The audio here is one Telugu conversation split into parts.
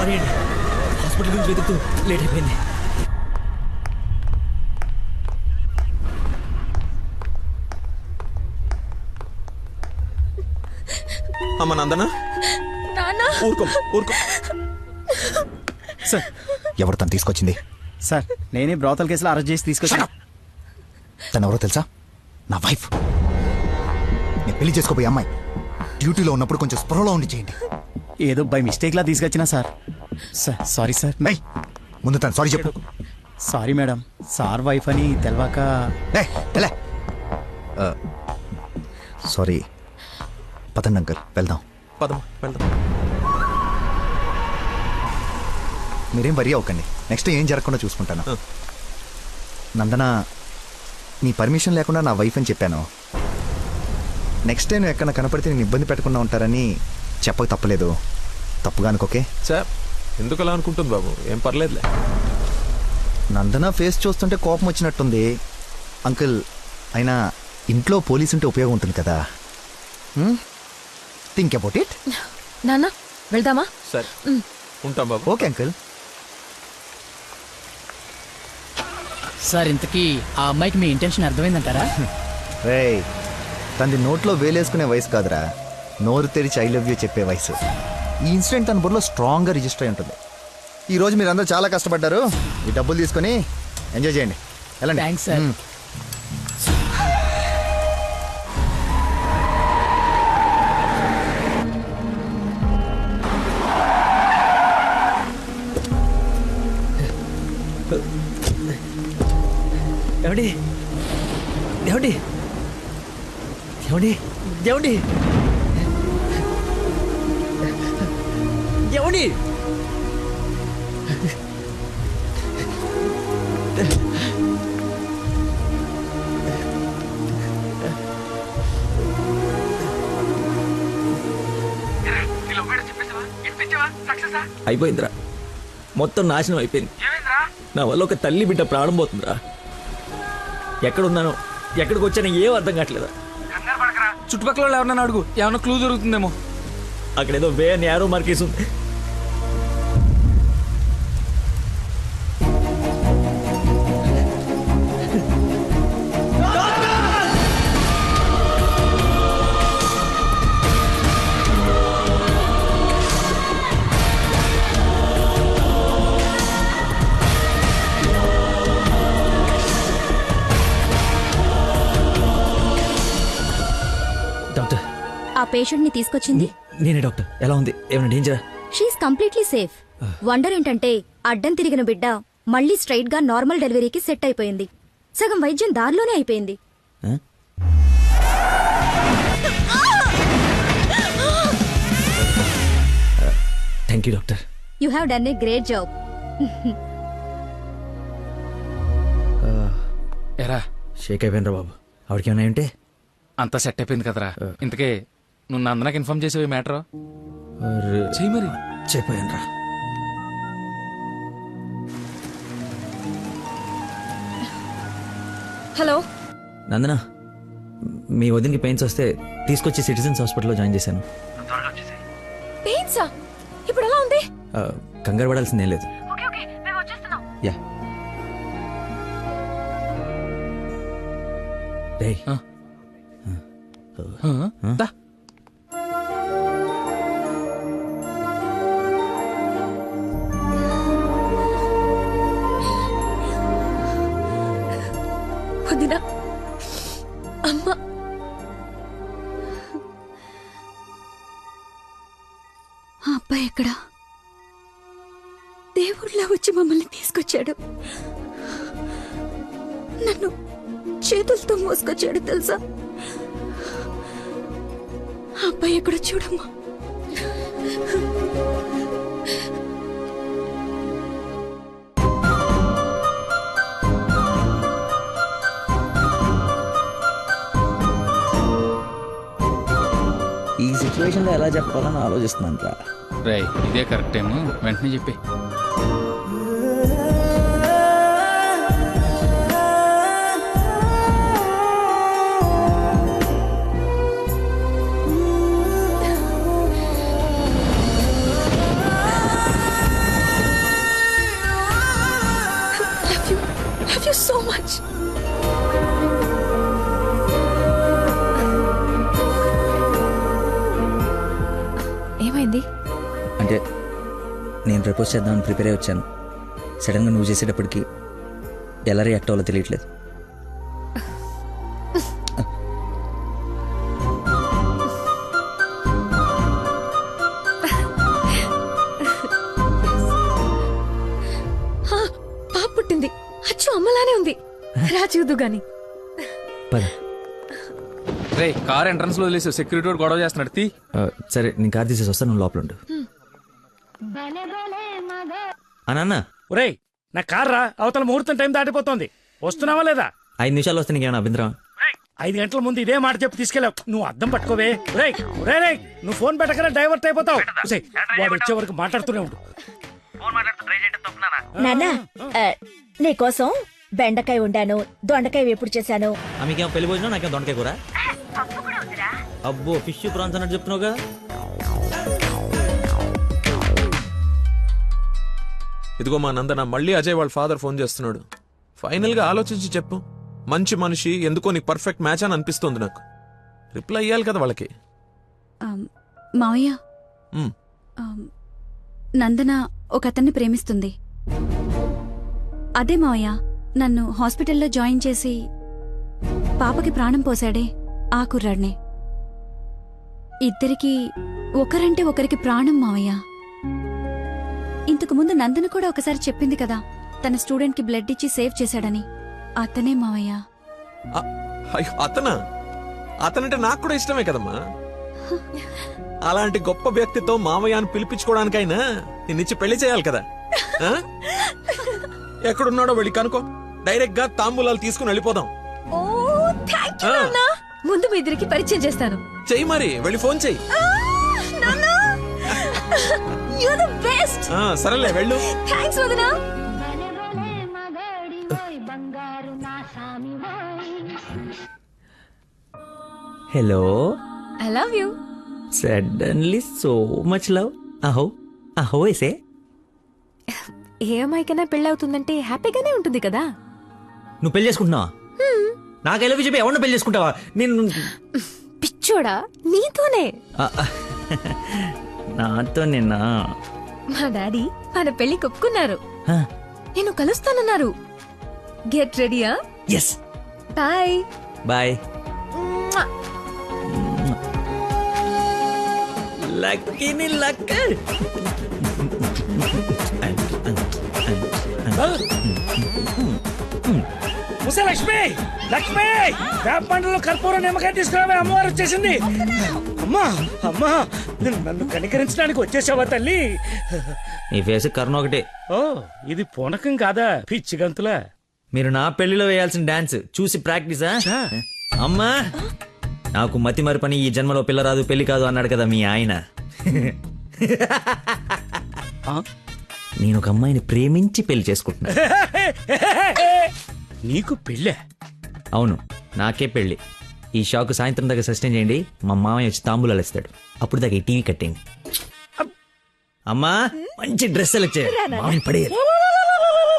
సారీ అండి, హాస్పిటల్ గురించి వెతుకుతూ లేట్ అయిపోయింది. అమ్మ నందనా, ఊరుకో ఊరుకో. సార్ ఎవరు తను తీసుకొచ్చింది? సార్ నేనే బ్రోతల్ కేసులో అరెస్ట్ చేసి తీసుకొచ్చాను. తను ఎవరో తెలుసా? నా వైఫ్. నేను పెళ్లి చేసుకోబోయే అమ్మాయి. డ్యూటీలో ఉన్నప్పుడు కొంచెం స్పృహలో ఉండి చేయండి. ఏదో బై మిస్టేక్ లా తీసుకొచ్చినా సార్. Sir sorry sir. నై ముందు తను సారీ చెప్పు. సారీ మేడం, సార్ వైఫ్ అని తెలవాక. సారీ. పదండి అంకల్, వెళ్దాం. పదమ్మా వెళ్దాం. మీరేం వరి అవ్వకండి, నెక్స్ట్ ఏం జరగకుండా చూసుకుంటాను. నందన, నీ పర్మిషన్ లేకుండా నా వైఫ్ అని చెప్పాను. నెక్స్ట్ టైం ఎక్కడ కనపడితే నేను ఇబ్బంది పెట్టకుండా ఉంటారని చెప్పక తప్పలేదు. తప్పుగా అనుకోకే. సార్ ఎందుకు అలా అనుకుంటుంది బాబు, ఏం పర్లేదులే. నందన ఫేస్ చూస్తుంటే కోపం వచ్చినట్టుంది. అంకుల్, అయినా ఇంట్లో పోలీసు ఉంటే ఉపయోగం ఉంటుంది కదా. Think about it. నాన్న వెళ్దామా? సరే ఉంటాం బాబు. Okay uncle. సార్ ఇంతకీ ఆ అమ్మాయికి మీ ఇంటెన్షన్ అర్థమైందంటారా? రేయ్, తనది నోట్లో వేలేసుకునే వయసు కాదురా, నోరు తెరిచి ఐ లవ్ యూ చెప్పే వయసు. ఈ ఇన్సిడెంట్ తన బుర్రలో స్ట్రాంగ్గా రిజిస్టర్ అయి ఉంటుంది. ఈరోజు మీరు అందరూ చాలా కష్టపడ్డారు. ఈ డబ్బులు తీసుకొని ఎంజాయ్ చేయండి. వెళ్ళండి. Thanks sir. ఏమండి ఏమండి ఏమండి ఏమండి ఏమండి అయిపోయిందిరా, మొత్తం నాశనం అయిపోయింది. నా వల్ల ఒక తల్లి బిడ్డ ప్రాణం పోతుందిరా. ఎక్కడున్నానో ఎక్కడికి వచ్చానో ఏం అర్థం కావట్లేదా. చుట్టుపక్కల వాళ్ళు ఎవరన్నా అడుగు, ఏమన్నా క్లూ దొరుకుతుందేమో. అక్కడేదో వే అని యారో మార్కేసి ఉంది. డాక్టర్, ఆ పేషెంట్ ని తీసుకొచ్చింది నేనే డాక్టర్. ఎలా ఉంది? ఏమైనా డేంజరా? She is completely safe. వండర్ ఏంటంటే అడ్డం తిరిగిన బిడ్డ మళ్ళీ స్ట్రైట్ గా నార్మల్ డెలివరీకి సెట్ అయిపోయింది. సగం వైద్యం దారిలోనే అయిపోయింది. Thank you doctor. You have done a great job. ఎరా షేక్ అయిపోయినరా బాబు. ఆవిడకి ఏమైనా ఉంటే అంతా సెట్ అయిపోయింది కదరా. ఇంతకే నువ్వు నందనకి ఇన్ఫార్మ్ చేసేవి మ్యాటర్ చెయ్యి మరి. చెప్పాను రా. హలో నందన, మీ వదినకి పెయిన్స్ వస్తే తీసుకొచ్చి సిటిజన్స్ హాస్పిటల్లో జాయిన్ చేశాను. పెయిన్సా? ఇప్పుడు ఎలా ఉంది? కంగారు పడాల్సిందేం లేదు. యా రేయ్, దా. వదినా, అమ్మ, ఆ అబ్బాయి ఎక్కడా? దేవుళ్ళ వచ్చి మమ్మల్ని తీసుకొచ్చాడు. నన్ను చేతులతో మోసుకొచ్చాడు తెలుసా? ఆ అబ్బాయి ఎక్కడో చూడమ్మా. ఈ సిచ్యువేషన్లో ఎలా చెప్పాలని ఆలోచిస్తున్నాను రా. రేయ్, ఇదే కరెక్ట్ టైం, వెంటనే చెప్పి. ఏమైంది? అంటే నేను ప్రపోజ్ చేద్దామని ప్రిపేర్ అయి వచ్చాను. సడన్గా నువ్వు చేసేటప్పటికి ఎలా రియాక్ట్ అవ్వాలో తెలియట్లేదు. పాప పుట్టింది. అచ్చు అమ్మలానే ఉంది. రా చూద్దు గాని. పద. రే కార్ ఎంట్రన్స్ లో వదిలేసి సెక్యూరిటీ వాడు గొడవ చేస్తున్నాడు. తీ. సరే నేను కార్ తీసేసి వస్తాను, నువ్వు లోపల ఉండు. నాన్న ఒరేయ్, నా కార్ రా, అవతల ముహూర్తం టైం దాటిపోతోంది. వస్తున్నావా లేదా? 5 నిమిషాలు వస్తే నీకేమైనా అభ్యంతరం? 5 గంటల ముందు ఇదే మాట చెప్పి తీసుకెళ్ళావు. నువ్వు అద్దం పట్టుకోవే. రేయ్ రేయ్, నువ్వు ఫోన్ పెట్టకనే డైవర్ట్ అయిపోతావు. ఉసేయ్, వాడు వచ్చే వరకు మాట్లాడుతూనే ఉండు. నాన్న నీకోసం బెండకాయ వండాను, దొండకాయ వేపుడు చేశాను. మీకేమో పెళ్లి భోజనం, నాకేమో దొండకాయ కూర. అబ్బో ఫిష్ ప్రాన్స్ అన్నట్టు చెప్తున్నావుగా. ఇదిగో మా నందన, మళ్ళీ అజయ్ వాళ్ళ ఫాదర్ ఫోన్ చేస్తున్నాడు. ఫైనల్ గా ఆలోచించి చెప్పు. మంచి మనిషి, ఎందుకో నీకు పర్ఫెక్ట్ మ్యాచ్ అని అనిపిస్తుంది నాకు. రిప్లై ఇయ్యాలి కదా వాళ్ళకి. మావయ్య, ఉమ్, నందన ఒక అతన్ని ప్రేమిస్తుంది. అదే మావయ్య నన్ను హాస్పిటల్లో జాయిన్ చేసి పాపకి ప్రాణం పోసాడే ఆ కుర్రాడినే. ఇద్దరికి ఒకరంటే ఒకరికి ప్రాణం మావయ్య. ఇంతకు ముందు నందన కూడా ఒకసారి చెప్పింది కదా, తన స్టూడెంట్ కి బ్లడ్ ఇచ్చి సేవ్ చేశాడని. అతనే మావయ్య. అయ్యో, అతనంటే నాకు కూడా ఇష్టమే కదమ్మా. అలాంటి గొప్ప వ్యక్తితో మామయ్య అని పిలిపించుకోవడానికైనా నిన్నిచ్చి పెళ్లి చేయాలి కదా. ఆ? ఎక్కడున్నాడో వెళ్ళి కనుకో, డైరెక్ట్ గా తాంబూలాలు తీసుకుని వెళ్ళిపోదాం. ముందు మీ ఇద్దరికి పరిచయం చేస్తాను. చెయ్యి మరి, వెళ్ళి ఫోన్ చెయ్యి. సరేలే వెళ్ళు. Hello. I love you. Suddenly so much love. అహో అహో ఏసే. ఏ అమ్మాయికైనా పెళ్ళవుతుందంటే హ్యాపీగానే ఉంటుంది కదా. నువ్వు పెళ్లి చేసుకుంటున్నావా? నాకు ఎలా చెప్పి ఎవరిని పెళ్లి చేసుకుంటావా? నేను పిచ్చోడా, నీతోనే. నాతో నిన్న మా డాడీ మన పెళ్లి ఒప్పుకున్నారు. నేను కలుస్తానన్నారు. గెట్ రెడీయా? ఎస్. Bye bye. లక్కీని లక్. ముసే లక్ష్మి, లక్ష్మి, వేప పండ్లలో కర్పూరం నిమ్మకాయ తీసుకురావే, అమ్మవారు వచ్చేసింది. అమ్మా అమ్మా, నన్ను కనికరించడానికి వచ్చేసావా తల్లి? నీ ఫేస్ కరుణ ఒకటే. ఓ, ఇది పూనకం కాదా పిచ్చి గంతులా? మీరు నా పెళ్లిలో వేయాల్సిన డాన్స్ చూసి ప్రాక్టీసా? అమ్మా, నాకు మతి మరి పని, ఈ జన్మలో పిల్ల రాదు పెళ్లి కాదు అన్నాడు కదా మీ ఆయన. నేను ఒక అమ్మాయిని ప్రేమించి పెళ్లి చేసుకుంటున్నా. నీకు పెళ్ళే? అవును, నాకే పెళ్లి. ఈ షాక్ సాయంత్రం దాకా సస్టైన్ చేయండి. మా మామయ్య వచ్చి తాంబూలాలు ఇస్తాడు. అప్పుడు దాకా ఈ టీవీ కట్టేయండి. అమ్మా, మంచి డ్రెస్ సెలెక్ట్ చేయాలి. మామయ్య పడేయాలి.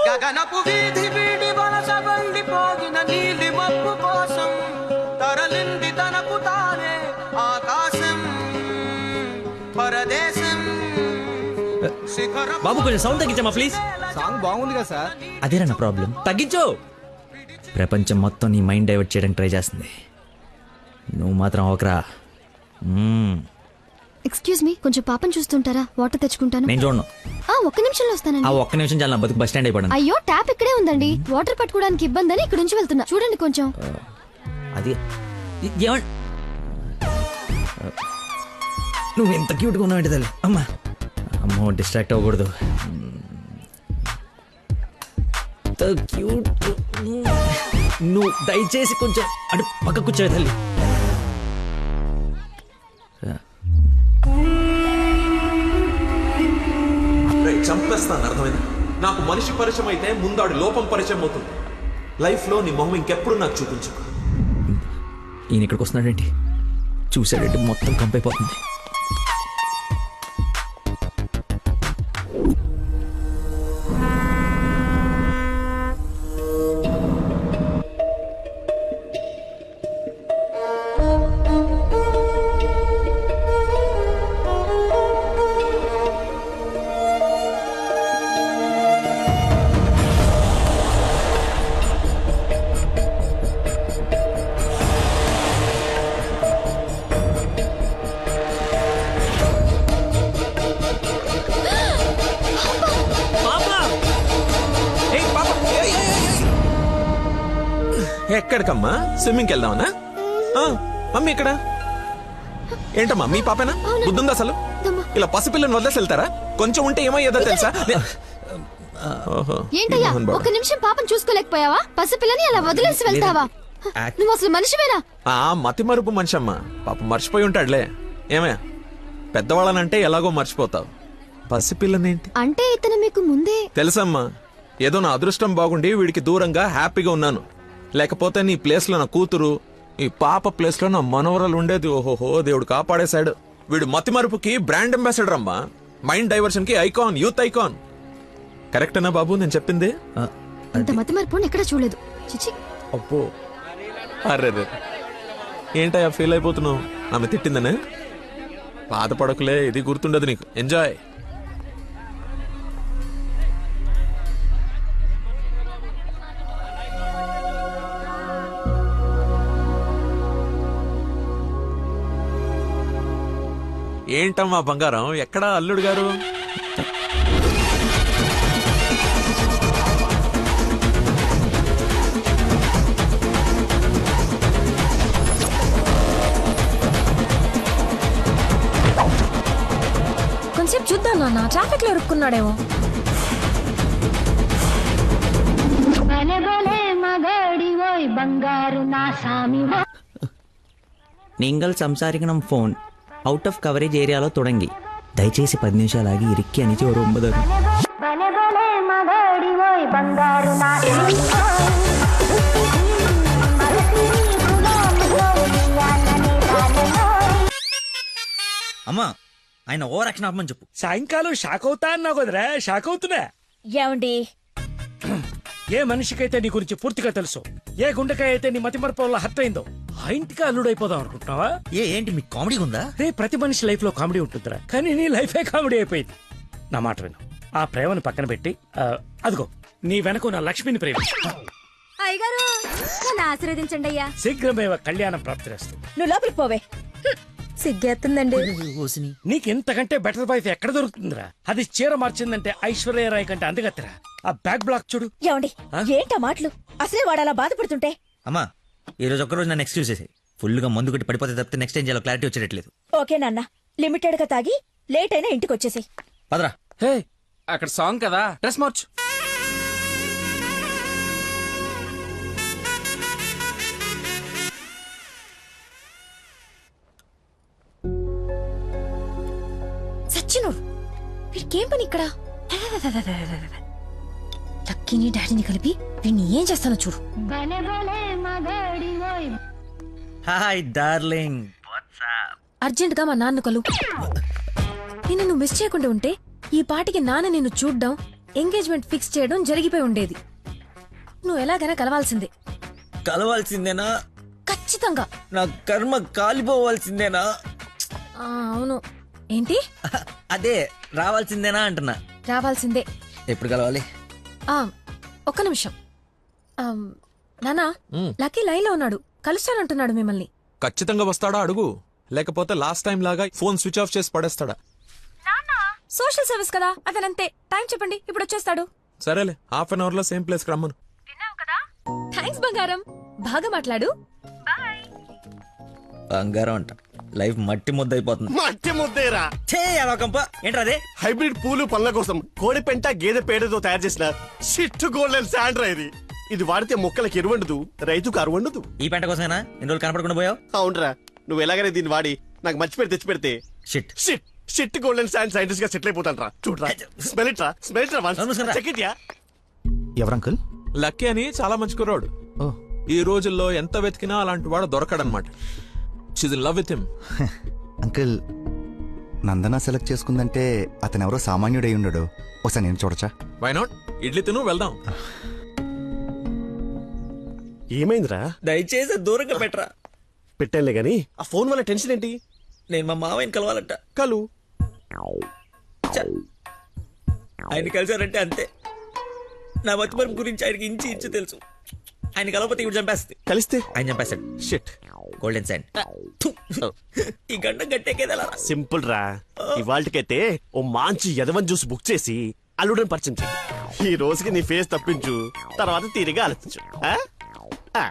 గగనపు వీధి వీడి వలసబండిపోగిన నీలి మబ్బు కోసం తరలింది తనకు తానే ఆకాశం పరదేశం. బాబు కొంచెం సౌండ్ తగ్గించమ్మా ప్లీజ్. సాంగ్ బాగుంది కదా సార్. అదేరా నా ప్రాబ్లం. తగ్గించు. ప్రపంచం మొత్తం నీ మైండ్ డైవర్ట్ చేయడానికి ట్రై చేస్తుంది. నువ్వు మాత్రం ఒకరా. ఎక్స్క్యూజ్ మీ, కొంచెం పాపను చూస్తుంటారా? వాటర్ తెచ్చుకుంటాను. నేను చూడను. ఒక్క నిమిషంలో వస్తానండి. ఆ ఒక్క నిమిషం చాలా నా బతుకు బస్ స్టాండ్ అయిపోయాను. అయ్యో, ట్యాప్ ఇక్కడే ఉందండి. వాటర్ పట్టుకోవడానికి ఇబ్బంది అని ఇక్కడ నుంచి వెళ్తున్నా. చూడండి కొంచెం. అది నువ్వు ఎంత క్యూట్గా ఉన్నావు ఏంటి తల్లి. అమ్మా అమ్మో, డిస్ట్రాక్ట్ అవ్వకూడదు. క్యూట్. నువ్వు దయచేసి కొంచెం అటు పక్క కూర్చోవే తల్లి. చంపేస్తాను, అర్థమైంది? నాకు మనిషి పరిచయం అయితే ముందాడు లోపం పరిచయం అవుతుంది. లైఫ్ లో నీ మొహం ఇంకెప్పుడు నాకు చూపించు. ఈయన ఇక్కడికి వస్తున్నాడేంటి? చూసాడంటే మొత్తం కంపైపోతుంది. ఎక్కడికమ్మా? స్విమ్మింగ్కి వెళ్దామనా? ఆ, మమ్మీ ఇక్కడ ఏంటమ్మా మీ పాపేనా? బుద్ధుందా అసలు? ఇలా పసిపిల్లని వదిలేసి వెళ్తారా? కొంచెం ఉంటే ఏమయ్యేదో తెలుసా? ఓహో, ఏంటయ్యా మోహన్ బాబు. ఒక్క నిమిషం పాపం చూసుకోలేకపోయావా? పసిపిల్లని అలా వదిలేసి వెళ్తావా? నువ్వు అసలు మనిషివేనా? ఆ మతి మరుపు మనిషి అమ్మా, పాప మర్చిపోయి ఉంటాడులే. ఏమే పెద్దవాళ్ళనంటే ఎలాగో మర్చిపోతావు, పసిపిల్లనేంటి? అంటే ఇతను మీకు ముందే తెలుసమ్మా, ఏదో నా అదృష్టం బాగుండి వీడికి దూరంగా హ్యాపీగా ఉన్నాను. లేకపోతే నీ ప్లేస్ లో నా కూతురు, ఈ పాప ప్లేస్ లో నా మనవరాలు ఉండేది. ఓహోహో, దేవుడు కాపాడేశాడు. వీడు మతి మరుపుకి బ్రాండ్ అంబాసిడర్ అమ్మా, మైండ్ డైవర్షన్ కి ఐకాన్, యూత్ ఐకాన్. కరెక్టేనా బాబు నేను చెప్పింది? ఇంత మతి మరిపోని ఎక్కడ చూడలేదు. చిచి. అబ్బో, అరే ఏంటయ్యా ఫీల్ అయిపోతున్నావు? ఆమె తిట్టిందనే? బాధపడకులే, ఇది గుర్తుండదు నీకు. ఎంజాయ్. ఏంటమ్మా బంగారం, ఎక్కడా అల్లుడు గారు? కొంచెం చూద్దాం నాన్న, ట్రాఫిక్ లో ఇరుక్కున్నాడేమో. നിങ്ങൾ സംസാരിക്കണം ഫോൺ ഔട്ട് ഓഫ് കവറേജ് ഏരിയలో തുടങ്ങി దయచేసి 10 నిమిషాలు ఆగి ఇరిక్కి అనిచి ఓ 9. అమ్మా ఆయన ఓవర్ యాక్షన్ ఆపమని చెప్పు. సాయంకాలం షాక్ అవుతా అన్నావు కదరా, షాక్ అవుతున్నా. ఏమండి, ఏ మనిషికైతే నీ గురించి పూర్తిగా తెలుసు, ఏ గుండెకాయ అయితే నీ మతి మరపు వల్ల హర్ట్ అయిందో, ఆ ఇంటికి అల్లుడైపోదాం అనుకుంటున్నావా? ఏంటి మీకు కామెడీ ఉందా? రే, ప్రతి మనిషి లైఫ్ లో కామెడీ ఉంటుందిరా, కానీ నీ లైఫే కామెడీ అయిపోయింది. నా మాట విను, ఆ ప్రేమను పక్కన పెట్టి అదిగో నీ వెనక నా లక్ష్మిని ప్రేమించు. అయ్యగారు నన్ను ఆశీర్వదించండి అయ్యా. శీఘ్రమేవ కళ్యాణం ప్రాప్తిరేస్తూ. నువ్వు లోపలికి పోవే. సిగ్గేస్తుందండి. నీకెంతకంటే బెటర్ వైఫ్ ఎక్కడ దొరుకుతుందిరా? అది చీర మార్చిందంటే ఐశ్వర్యరాయ్ కంటే అందగత్తరా. ఆ బ్యాక్ బ్లాక్ చూడు. ఏమండి, ఏంటా మాటలు? అసలే వాడు అలా బాధపడుతుంటే. అమ్మా ఈ రోజు ఒక్కరోజు నన్ను ఎక్స్క్యూజ్ చేసేది. ఫుల్ గా మందు కొట్టి పడిపోతే తప్పితే నెక్స్ట్ ఏం చేయాలో క్లారిటీ వచ్చేటట్లేదు. ఓకే నాన్న, లిమిటెడ్ గా తాగి లేట్ అయినా ఇంటికి వచ్చేసి. పదరా. హే, అక్కడ సాంగ్ కదా, డ్రెస్ మార్చు. సచ్చినోడు, వీడికేం పని ఇక్కడ? లక్కీని డాడీని కలిపి వీడిని ఏం చేస్తానో చూడు. Hi darling. అర్జెంట్ గా మా నాన్న కలు. నిన్ను నువ్వు మిస్ చేయకుండా ఉంటే ఈ పాటికి నాన్న నిన్ను చూడ్డం, ఎంగేజ్మెంట్ ఫిక్స్ చేయడం జరిగిపోయి ఉండేది. నువ్వు ఎలాగైనా కలవాల్సిందే. కలవాల్సిందేనా? ఖచ్చితంగా. నా కర్మ కాలిపోవాల్సిందేనా? అవును. ఏంటి? అదే రావాల్సిందేనా అంటున్నా. రావాల్సిందే. ఎప్పుడు కలవాలి? ఒక్క నిమిషం. నానా, లక్కీ లైన్ లో ఉన్నాడు, కలుస్తానంటున్నాడు మిమ్మల్ని. ఖచ్చితంగా వస్తాడా అడుగు, లేకపోతే లాస్ట్ టైం లాగా ఫోన్ స్విచ్ ఆఫ్ చేసి పడేస్తాడా? సోషల్ సర్వీస్ కదా, అతనంతే. టైం చెప్పండి, ఇప్పుడు వచ్చేస్తాడు. సరేలే, హాఫ్ అన్ అవర్ లో సేమ్ ప్లేస్ కి రమ్మను. థ్యాంక్స్ బంగారం, బాగా మాట్లాడు. బంగారం అంట, లైఫ్ మట్టి ముద్ద అయిపోతుంది. మట్టి ముద్దేరా. ఏంట్రా అదే? హైబ్రిడ్ పూలు పళ్ళ కోసం కోడి పెంట గేదె పేడతో తయారు చేసిన షిట్ గోల్డెన్ శాండ్రా ఇది. ఇది వాడితే మొక్కలకి ఎరువండదు, రైతుకు అరువండదు. ఈ పెంట కోసమేనా ఇన్ని రోజులు కనపడకుండా పోయావు? అవునరా, నువ్వు ఎలాగైనా దీన్ని వాడి నాకు మర్చి పెడితే తెచ్చి పెడితే shit shit shit golden sand scientist గా సెటిల్ అయిపోతాను రా. చూడరా, స్మెల్ ఇట్ రా, స్మెల్ ఇట్ రా, చెక్ ఇట్ యా. ఎవరంకుల్? లక్కీ అని చాలా మంచి కుర్రాడు. ఈ రోజుల్లో ఎంత వెతికినా అలాంటి వాడు దొరకడనమాట. She's in love with him. Uncle, Nandana select చేసుకుందంటే అతను ఎవరో సామాన్యుడై ఉండడు. ఒకసారి నేను చూడచ్చా? Why not? ఇడ్లీ తిను, వెళ్దాం. ఏమైందిరా? దయచేసి దూరంగా పెట్టరా. పెట్టానులే గాని ఆ ఫోన్ వల్ల టెన్షన్ ఏంటి? నేను మా మావయ్యని కలవాలంట. కలు. ఆయన కలిసారంటే అంతే. నా మతిమరుపు గురించి ఆయనకి ఇంచి ఇంచు తెలుసు. ఆయన కలవకపోతే ఇవి చంపేస్తుంది. కలిస్తే ఆయన చంపేస్తాడు. షిట్. Golden sand. ఈ గంట గట్టెక్కేదలా? సింపుల్ రా. ఇవాళకైతే ఓ మంచి యదవన్ జ్యూస్ బుక్ చేసి అల్లుడని పరిచయం చెయ్యి. ఈ రోజుకి నీ ఫేస్ తప్పించు, తర్వాత తీరిగా ఆలోచించు. ఆ.